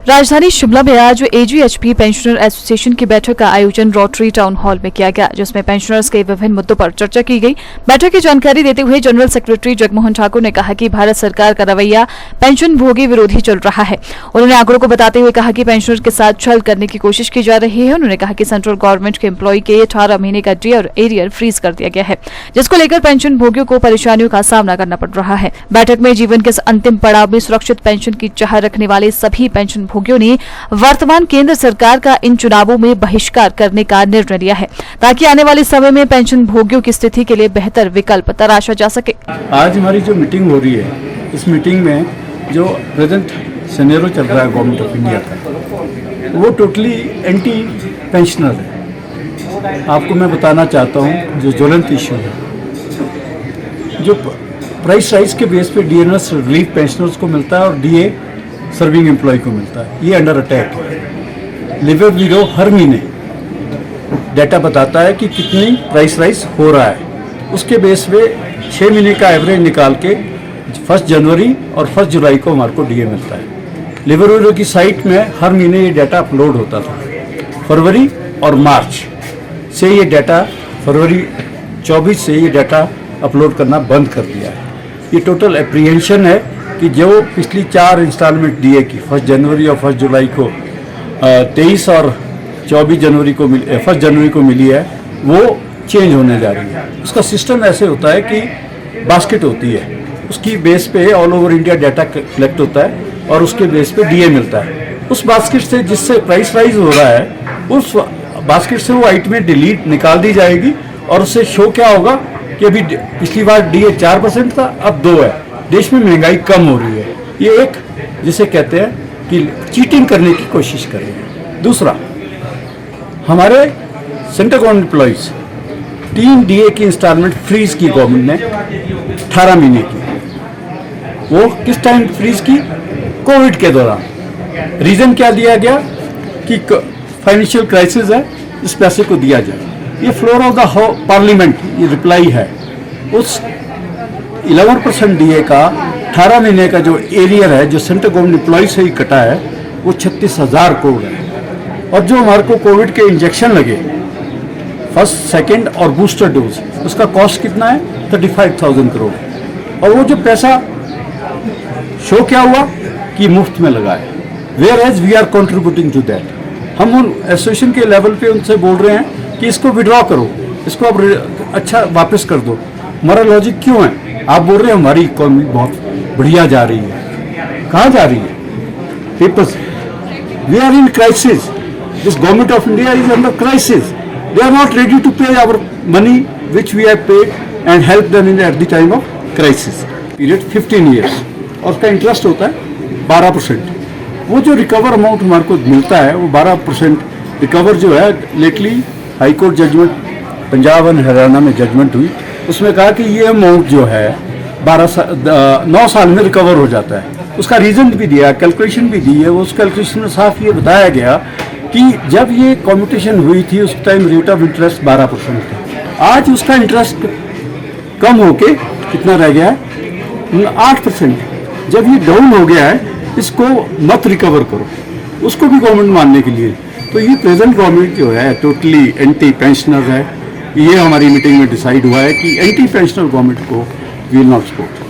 राजधानी शिमला में आज एजीएचपी पेंशनर एसोसिएशन की बैठक का आयोजन रोटरी टाउन हॉल में किया गया, जिसमें पेंशनर्स के विभिन्न मुद्दों पर चर्चा की गई। बैठक की जानकारी देते हुए जनरल सेक्रेटरी जगमोहन ठाकुर ने कहा कि भारत सरकार का रवैया पेंशन भोगी विरोधी चल रहा है। उन्होंने आंकड़ों को बताते हुए कहा कि पेंशनर के साथ छल करने की कोशिश की जा रही है। उन्होंने कहा कि सेंट्रल गवर्नमेंट के एम्प्लॉय के 18 महीने का डी और एरियर फ्रीज कर दिया गया है, जिसको लेकर पेंशन भोगियों को परेशानियों का सामना करना पड़ रहा है। बैठक में जीवन के अंतिम पड़ाव में सुरक्षित पेंशन की चाह रखने वाले सभी पेंशन भोगियों ने वर्तमान केंद्र सरकार का इन चुनावों में बहिष्कार करने का निर्णय लिया है, ताकि आने वाले समय में पेंशन भोगियों की स्थिति के लिए बेहतर विकल्प तराशा जा सके। आज हमारी जो मीटिंग हो रही है, इस मीटिंग में जो प्रेजेंट सिनेरियो चल रहा है गवर्नमेंट ऑफ इंडिया का, वो टोटली एंटी पेंशनर है। आपको मैं बताना चाहता हूँ जो ज्वलंत इशू है, जो प्राइस राइज के बेस पे डीएनएस रिलीफ पेंशनर्स को मिलता है और डीए सर्विंग एम्प्लॉय को मिलता है, ये अंडर अटैक है। लिवर ब्यूरो हर महीने डाटा बताता है कि कितनी प्राइस राइज हो रहा है, उसके बेस पे 6 महीने का एवरेज निकाल के 1 जनवरी और 1 जुलाई को हमारे को डीए मिलता है। लिवर ब्यूरो की साइट में हर महीने ये डाटा अपलोड होता था। फरवरी और मार्च से ये डाटा, फरवरी 24 से ये डाटा अपलोड करना बंद कर दिया है। ये टोटल एप्रीहेंशन है कि जो पिछली 4 इंस्टॉलमेंट डीए की 1 जनवरी और 1 जुलाई को 23 और 24 जनवरी को 1 जनवरी को मिली है, वो चेंज होने जा रही है। उसका सिस्टम ऐसे होता है कि बास्केट होती है, उसकी बेस पे all over India data collect होता है और उसके बेस पे डीए मिलता है। उस बास्केट से जिससे प्राइस राइज हो रहा है, उस बास्केट से वो आइटमें डिलीट निकाल दी जाएगी और उससे शो क्या होगा कि अभी पिछली बार डीए 4% था, अब 2 है। देश में महंगाई कम हो रही है। ये एक जिसे कहते हैं कि चीटिंग करने की कोशिश कर रहे हैं। दूसरा, हमारे सेंट्रल गवर्नमेंट एम्प्लॉइज 3 डीए की इंस्टॉलमेंट फ्रीज की गवर्नमेंट ने 18 महीने की। वो किस टाइम फ्रीज की? कोविड के दौरान। रीजन क्या दिया गया कि फाइनेंशियल क्राइसिस है, इस पैसे को दिया जाए। ये फ्लोर ऑफ द पार्लियामेंट ये रिप्लाई है। उस 11% डीए का 18 महीने का जो एरियर है, जो सेंट्रल गवर्नमेंट एम्प्लॉय से ही कटा है, वो 36,000 करोड़ है। और जो हमारे को कोविड के इंजेक्शन लगे, फर्स्ट, सेकंड और बूस्टर डोज, उसका कॉस्ट कितना है? 35,000 करोड़। और वो जो पैसा शो क्या हुआ कि मुफ्त में लगा है, whereas we are contributing to that. हम उन एसोसिएशन के लेवल पे उनसे बोल रहे हैं कि इसको विड्रॉ करो, इसको अब अच्छा वापस कर दो। हमारा लॉजिक क्यों है? आप बोल रहे हैं हमारी इकोनॉमी बहुत बढ़िया जा रही है। कहाँ जा रही है? Peoples, we are in crisis. This government of India is under crisis. They are not ready to pay our money which we have paid and help them in at the time of crisis. Period 15 years और उसका interest होता है 12%। वो जो recover amount हमारे को मिलता है, वो 12% रिकवर जो है, lately high court judgment Punjab और हरियाणा में जजमेंट हुई, उसमें कहा कि ये अमाउंट जो है 9 साल में रिकवर हो जाता है। उसका रीज़न भी दिया, कैलकुलेशन भी दी है। उस कैलकुलेशन में साफ ये बताया गया कि जब ये कॉम्पिटिशन हुई थी उस टाइम रेट ऑफ इंटरेस्ट 12% था। आज उसका इंटरेस्ट कम होके कितना रह गया है? 8%। जब ये डाउन हो गया है, इसको मत रिकवर करो, उसको भी गवर्नमेंट मानने के लिए। तो ये प्रेजेंट गवर्नमेंट जो है टोटली एंटी पेंशनर है। ये हमारी मीटिंग में डिसाइड हुआ है कि एंटी पेंशनर गवर्नमेंट को वी विल नॉट सपोर्ट।